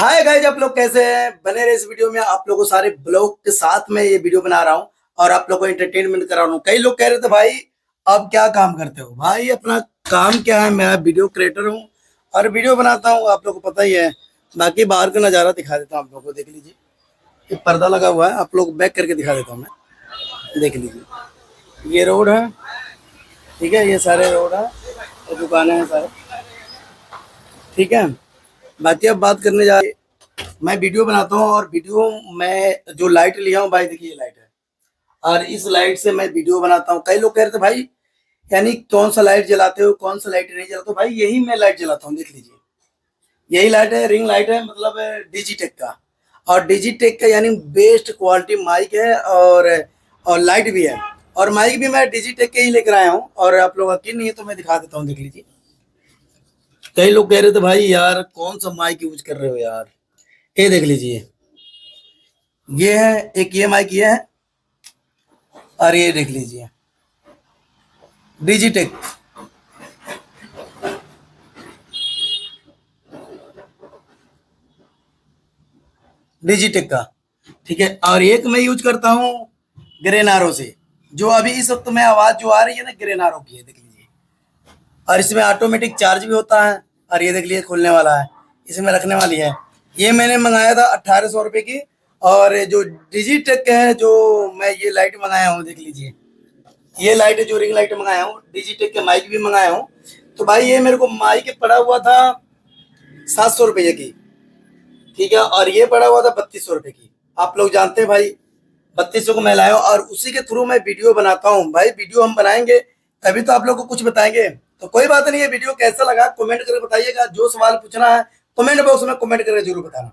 Hi guys, आप लोग कैसे हैं? बने रहे इस वीडियो में। आप लोगों को सारे ब्लॉग के साथ में ये वीडियो बना रहा हूँ और आप लोगों को एंटरटेनमेंट करा रहा हूँ। कई लोग कह रहे थे भाई अब क्या काम करते हो? भाई अपना काम क्या है, मैं वीडियो क्रिएटर हूँ और वीडियो बनाता हूँ, आप लोग को पता ही है। बाकी बाहर का नज़ारा दिखा देता हूँ आप लोगों को, देख लीजिए। ये पर्दा लगा हुआ है, आप लोग बैक करके दिखा देता हूँ मैं, देख लीजिए। ये रोड है, ठीक है, ये सारे रोड है और दुकानें हैं सारे, ठीक है। बाकी अब बात करने जा, मैं वीडियो बनाता हूँ और वीडियो में जो लाइट लिया हूँ भाई, देखिए ये लाइट है और इस लाइट से मैं वीडियो बनाता हूँ। कई लोग कह रहे थे भाई यानी कौन सा लाइट जलाते हो, कौन सा लाइट नहीं जलाते हो? भाई यही मैं लाइट जलाता हूँ, देख लीजिए। यही लाइट है, रिंग लाइट है, मतलब डिजिटेक का। और डिजिटेक का यानी बेस्ट क्वालिटी माइक है और लाइट भी है। और माइक भी मैं डिजिटेक के ही लेकर आया हूँ और आप लोग यकीन नहीं है तो मैं दिखा देता हूँ, देख लीजिए। कई लोग कह रहे थे भाई यार कौन सा माइक यूज कर रहे हो यार, ये देख लीजिए। ये है एक, ये माइक ये है और ये देख लीजिए डिजिटेक। डिजिटेक का, ठीक है। और एक मैं यूज करता हूँ ग्रेनारो से, जो अभी इस वक्त में आवाज जो आ रही है ना, ग्रेनारो की है, देख लीजिए। और इसमें ऑटोमेटिक चार्ज भी होता है और ये देख लीजिए खुलने वाला है, इसमें रखने वाली है। ये मैंने मंगाया था 1800 रुपये की। और जो डिजिटेक है, जो मैं ये लाइट मंगाया हूँ, देख लीजिए। ये लाइट जो रिंग लाइट मंगाया हूँ, डिजिटेक के माइक भी मंगाया हूँ। तो भाई ये मेरे को माइक पड़ा हुआ था 700 रुपये की, ठीक है। और ये पड़ा हुआ था 3200 रुपये की। आप लोग जानते हैं भाई 3200 को मैं लाया हूँ और उसी के थ्रू मैं वीडियो बनाता हूँ। भाई वीडियो हम बनाएंगे तभी तो आप लोग को कुछ बताएंगे। तो कोई बात नहीं है, वीडियो कैसा लगा कमेंट करके बताइएगा। जो सवाल पूछना है कमेंट बॉक्स में कमेंट करके जरूर बताना।